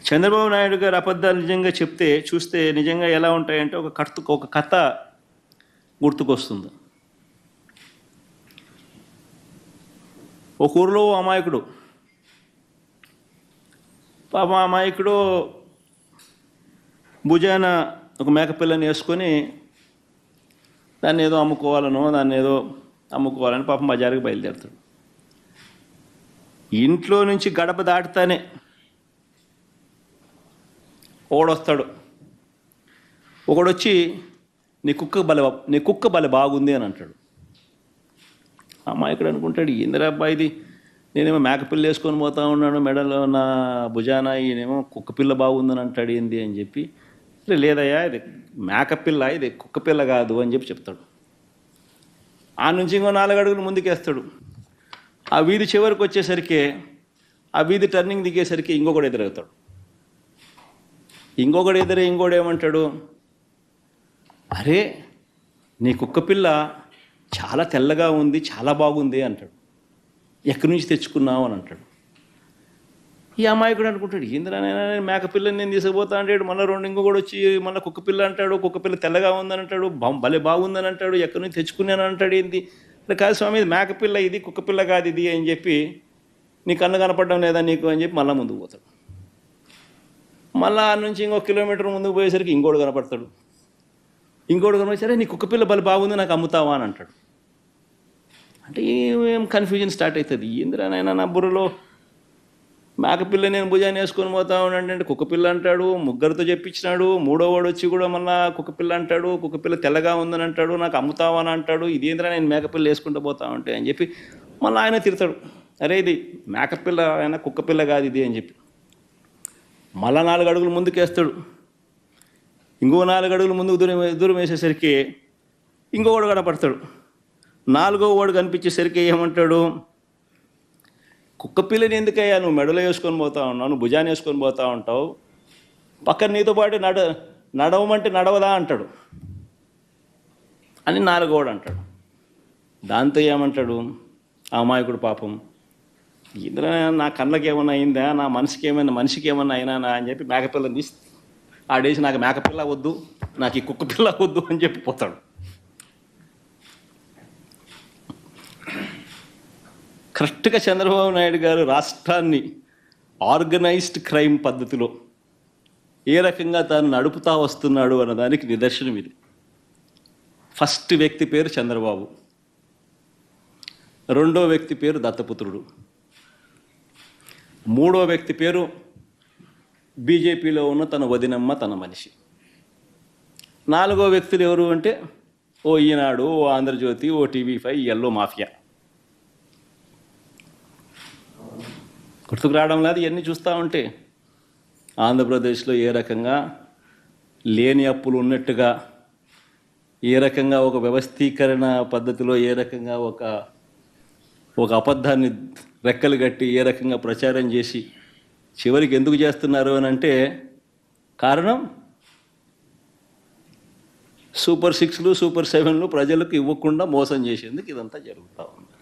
చంద్రబాబు నాయుడు గారు అబద్ధాలు నిజంగా చెప్తే చూస్తే నిజంగా ఎలా ఉంటాయంటే ఒక కథ గుర్తుకొస్తుంది. ఒక ఊరిలో అమాయకుడు, పాప అమాయకుడు భుజాన ఒక మేకపిల్లని వేసుకొని దాన్ని ఏదో అమ్ముకోవాలని పాపం బజారుకి బయలుదేరుతాడు. ఇంట్లో నుంచి గడప దాటుతానే ఒకడొస్తాడు. ఒకడొచ్చి నీ కుక్క బలే బాగుంది అని అంటాడు. అమాయకుడు అనుకుంటాడు, ఏందిరా అబ్బాయి ఇది, నేనేమో మేకపిల్ల వేసుకొని పోతా ఉన్నాను, మెడలో నా భుజాన ఈయనేమో కుక్కపిల్ల బాగుందని అంటాడు ఏంది అని చెప్పి, లేదయ్యా ఇది మేకపిల్ల, ఇది కుక్కపిల్ల కాదు అని చెప్పి చెప్తాడు. ఆ నుంచి ఇంకో 4 అడుగులు ముందుకేస్తాడు. ఆ వీధి చివరికి వచ్చేసరికి, ఆ వీధి టర్నింగ్ దిగేసరికి ఇంకొకడు ఎదురవుతాడు. ఇంకోడు ఏమంటాడు, అరే నీ కుక్కపిల్ల చాలా తెల్లగా ఉంది, చాలా బాగుంది అంటాడు. ఎక్కడి నుంచి తెచ్చుకున్నావు అని అంటాడు. ఈ అమాయకుడు అనుకుంటాడు, ఏందిరా మేకపిల్లని నేను తీసుకుపోతా అంటాడు. మళ్ళీ ఇంకొకడు వచ్చి మళ్ళీ కుక్కపిల్ల అంటాడు. కుక్కపిల్ల తెల్లగా ఉందని అంటాడు, భలే బాగుందని అంటాడు, ఎక్కడి నుంచి తెచ్చుకున్నాను అంటాడు. ఏంది కాదు స్వామి, ఇది మేకపిల్ల, ఇది కుక్కపిల్ల కాదు ఇది అని చెప్పి, నీ కన్ను కనపడడం లేదా నీకు అని చెప్పి మళ్ళీ ముందుకు పోతాడు. మళ్ళీ ఆ నుంచి ఇంకొక కిలోమీటర్ ముందుకు పోయేసరికి ఇంకోడు కనపడతాడు. ఇంకోడు కనపడి, నీ కుక్కపిల్ల బలి బాగుంది, నాకు అమ్ముతావా అని అంటాడు. అంటే ఏం కన్ఫ్యూజన్ స్టార్ట్ అవుతుంది. ఏందిరానైనా నా బుర్రలో మేకపిల్ల నేను భుజాన్ని వేసుకొని పోతా ఉన్నాడంటే కుక్కపిల్ల అంటాడు, ముగ్గురితో చెప్పించినాడు, 3వ వాడు వచ్చి కూడా మళ్ళీ కుక్కపిల్ల అంటాడు, కుక్కపిల్ల తెల్లగా ఉందని అంటాడు, నాకు అమ్ముతావా అని అంటాడు. ఇదేంద్రా నేను మేకపిల్ల వేసుకుంటూ పోతా ఉంటే అని చెప్పి మళ్ళీ ఆయన తిడతాడు, అరే ఇది మేకపిల్ల అయినా కుక్కపిల్ల కాదు ఇది అని చెప్పి మళ్ళా 4 అడుగులు ముందుకేస్తాడు. ఇంకో 4 అడుగులు ముందుకు దూరం వేసేసరికి ఇంకొకడు కనపడతాడు. 4వ వాడు కనిపించేసరికి ఏమంటాడు, కుక్కపిల్లని ఎందుకయ్యా నువ్వు మెడలో వేసుకొని పోతా ఉన్నావు, నువ్వు భుజాన్ని వేసుకొని పోతా ఉంటావు, పక్కన నీతో పాటు నడవమంటే నడవదా అంటాడు అని 4వ వాడు అంటాడు. దాంతో ఏమంటాడు ఆ అమాయకుడు, పాపం ఇందులో నా కళ్ళకి ఏమన్నా అయిందా, నా మనిషికి ఏమన్నా అయినా అని చెప్పి మేకపిల్లని తీసి ఆడేసి, నాకు మేకపిల్ల వద్దు, నాకు ఈ కుక్కపిల్ల వద్దు అని చెప్పి పోతాడు. కరెక్ట్గా చంద్రబాబు నాయుడు గారు రాష్ట్రాన్ని ఆర్గనైజ్డ్ క్రైమ్ పద్ధతిలో ఏ రకంగా తాను నడుపుతా వస్తున్నాడు అన్నదానికి నిదర్శనం ఇది. ఫస్ట్ వ్యక్తి పేరు చంద్రబాబు, 2వ వ్యక్తి పేరు దత్తపుత్రుడు, 3వ వ్యక్తి పేరు బీజేపీలో ఉన్న తన వదినమ్మ, తన మనిషి. 4వ వ్యక్తులు ఎవరు అంటే ఓ ఈనాడు, ఓ ఆంధ్రజ్యోతి, ఓ TV5, ఎల్లో మాఫియా. గుర్తుకు రావడం లేదు ఇవన్నీ చూస్తూ ఉంటే. ఆంధ్రప్రదేశ్లో ఏ రకంగా లేని అప్పులు ఉన్నట్టుగా, ఏ రకంగా ఒక వ్యవస్థీకరణ పద్ధతిలో, ఏ రకంగా ఒక అబద్ధాన్ని రెక్కలు కట్టి ఏ రకంగా ప్రచారం చేసి చివరికి ఎందుకు చేస్తున్నారు అని అంటే కారణం సూపర్ 6లు, సూపర్ 7లు ప్రజలకు ఇవ్వకుండా మోసం చేసేందుకు ఇదంతా జరుగుతూ ఉంది.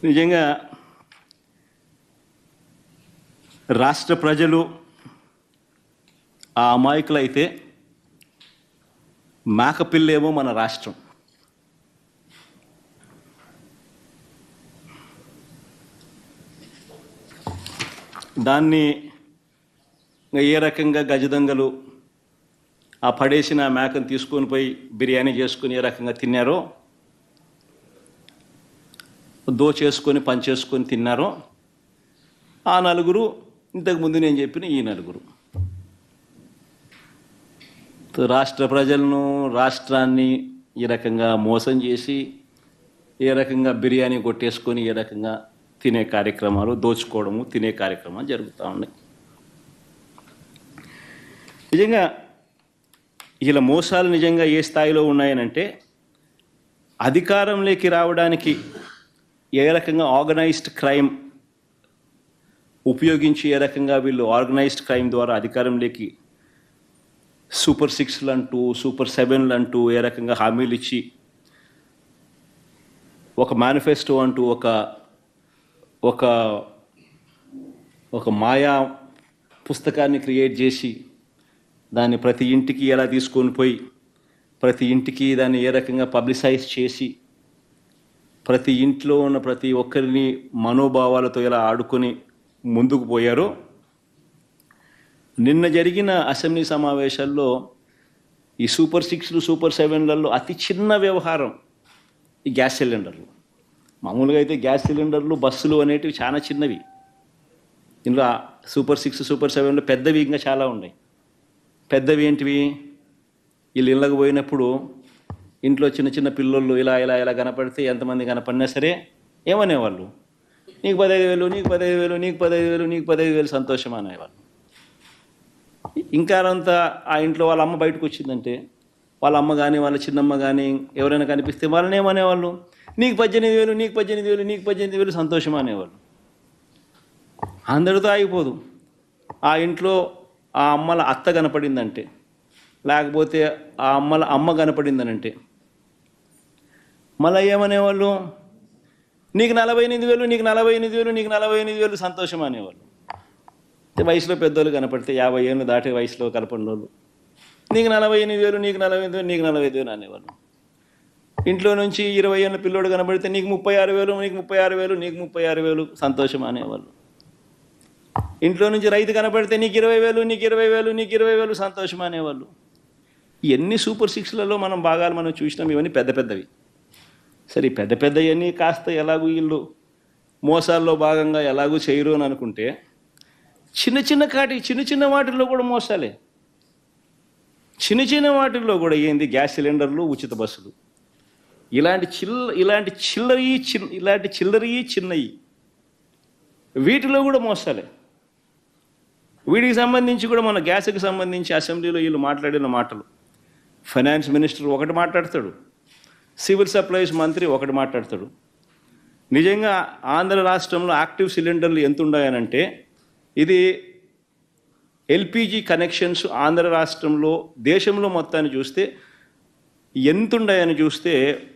నిజంగా రాష్ట్ర ప్రజలు ఆ అమాయకులైతే, మేకపిల్లేమో మన రాష్ట్రం. దాన్ని ఏ రకంగా గజదొంగలు ఆ పడేసిన మేకను తీసుకొని పోయి బిర్యానీ చేసుకొని ఏ రకంగా తిన్నారో, దోచేసుకొని పంచేసుకొని తిన్నారో ఆ 4 ఇంతకుముందు నేను చెప్పిన ఈ 4. రాష్ట్ర ప్రజలను, రాష్ట్రాన్ని ఈ రకంగా మోసం చేసి ఏ రకంగా బిర్యానీ కొట్టేసుకొని ఏ రకంగా తినే కార్యక్రమాలు, దోచుకోవడము, తినే కార్యక్రమాలు జరుగుతూ ఉన్నాయి. నిజంగా ఇలా మోసాలు నిజంగా ఏ స్థాయిలో ఉన్నాయనంటే, అధికారంలోకి రావడానికి ఏ రకంగా ఆర్గనైజ్డ్ క్రైమ్ ఉపయోగించి ఏ రకంగా వీళ్ళు ఆర్గనైజ్డ్ క్రైమ్ ద్వారా అధికారంలోకి సూపర్ 6లు అంటూ, సూపర్ 7లు అంటూ ఏ రకంగా హామీలు ఇచ్చి ఒక మేనిఫెస్టో అంటూ ఒక ఒక మాయా పుస్తకాన్ని క్రియేట్ చేసి దాన్ని ప్రతి ఇంటికి ఎలా తీసుకొని పోయి ప్రతి ఇంటికి దాన్ని ఏ రకంగా పబ్లిసైజ్ చేసి ప్రతి ఇంట్లో ఉన్న ప్రతి ఒక్కరిని మనోభావాలతో ఎలా ఆడుకొని ముందుకు పోయారో, నిన్న జరిగిన అసెంబ్లీ సమావేశాల్లో ఈ సూపర్ 6లు సూపర్ 7లలో అతి చిన్న వ్యవహారం ఈ గ్యాస్ సిలిండర్లు. మామూలుగా అయితే గ్యాస్ సిలిండర్లు, బస్సులు అనేటివి చాలా చిన్నవి. ఇందులో సూపర్ 6 సూపర్ 7లో పెద్దవి ఇంకా చాలా ఉన్నాయి. పెద్దవి ఏంటివి? వీళ్ళు ఇళ్ళకు పోయినప్పుడు ఇంట్లో చిన్న చిన్న పిల్లోళ్ళు ఇలా ఇలా ఇలా కనపడితే ఎంతమంది కనపడినా సరే ఏమనేవాళ్ళు? నీకు 15,000, నీకు 15,000, నీకు 15,000, నీకు 15,000 సంతోషం అనేవాళ్ళు. ఇంకా అంతా ఆ ఇంట్లో వాళ్ళ అమ్మ బయటకు వచ్చిందంటే వాళ్ళ అమ్మ కానీ వాళ్ళ చిన్నమ్మ కానీ ఎవరైనా కనిపిస్తే వాళ్ళని ఏమనేవాళ్ళు? నీకు 18,000, నీకు 18,000, నీకు 18,000 సంతోషం అనేవాళ్ళు. అందరితో ఆగిపోదు. ఆ ఇంట్లో ఆ అమ్మల అత్త కనపడిందంటే, లేకపోతే ఆ అమ్మల అమ్మ కనపడిందనంటే మళ్ళీ ఏమనేవాళ్ళు? నీకు 48,000, నీకు 48,000, నీకు 48,000 సంతోషం అనేవాళ్ళు. వయసులో పెద్దోళ్ళు కనపడితే 50 ఏళ్ళు దాటే వయసులో కనపడిన వాళ్ళు నీకు 48,000, నీకు 45,000, నీకు 45,000 అనేవాళ్ళు. ఇంట్లో నుంచి 20 ఏళ్ళ పిల్లోడు కనపడితే నీకు 36,000, నీకు 36,000, నీకు 36,000 సంతోషం అనేవాళ్ళు. ఇంట్లో నుంచి రైతు కనపడితే నీకు 20,000, నీకు 20,000, నీకు 20,000 సంతోషం అనేవాళ్ళు. ఇవన్నీ సూపర్ 6లలో భాగాలు మనం చూసినాం. ఇవన్నీ పెద్ద పెద్దవి. సరే, పెద్ద పెద్దవన్నీ కాస్త ఎలాగూ వీళ్ళు మోసాల్లో భాగంగా ఎలాగూ చేయరు అని అనుకుంటే, చిన్న చిన్న వాటిల్లో కూడా మోసాలే. చిన్న వాటిల్లో కూడా ఏంది? గ్యాస్ సిలిండర్లు, ఉచిత బస్సులు, ఇలాంటి చిల్లరయి చిన్నవి వీటిలో కూడా మోసాలే. వీటికి సంబంధించి కూడా మన గ్యాస్కి సంబంధించి అసెంబ్లీలో వీళ్ళు మాట్లాడిన మాటలు, ఫైనాన్స్ మినిస్టర్ ఒకటి మాట్లాడతాడు, సివిల్ సప్లైస్ మంత్రి ఒకటి మాట్లాడతాడు. నిజంగా ఆంధ్ర రాష్ట్రంలో యాక్టివ్ సిలిండర్లు ఎంత ఉన్నాయనంటే, ఇది ఎల్పిజి కనెక్షన్స్ ఆంధ్ర రాష్ట్రంలో దేశంలో మొత్తాన్ని చూస్తే ఎంత ఉన్నాయని చూస్తే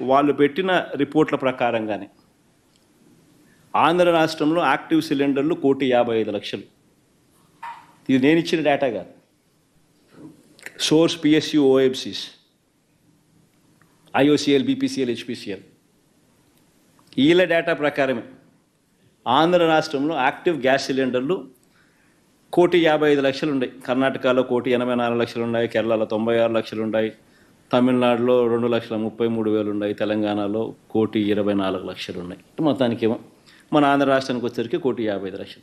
వాళ్ళు పెట్టిన రిపోర్ట్ల ప్రకారంగానే ఆంధ్ర రాష్ట్రంలో యాక్టివ్ సిలిండర్లు 1,55,00,000. ఇది నేను ఇచ్చిన డేటా కాదు. Source PSU, OFCs, IOCL, BPCL, HPCL వీళ్ళ డేటా ప్రకారమే ఆంధ్ర రాష్ట్రంలో యాక్టివ్ గ్యాస్ సిలిండర్లు 1,55,00,000 ఉన్నాయి. కర్ణాటకలో 1,84,00,000 ఉన్నాయి, కేరళలో 96,00,000 ఉన్నాయి, తమిళనాడులో 2,33,000 ఉన్నాయి, తెలంగాణలో 1,24,00,000 ఉన్నాయి. మొత్తానికేమో మన ఆంధ్ర రాష్ట్రానికి వచ్చేసరికి 1,55,00,000.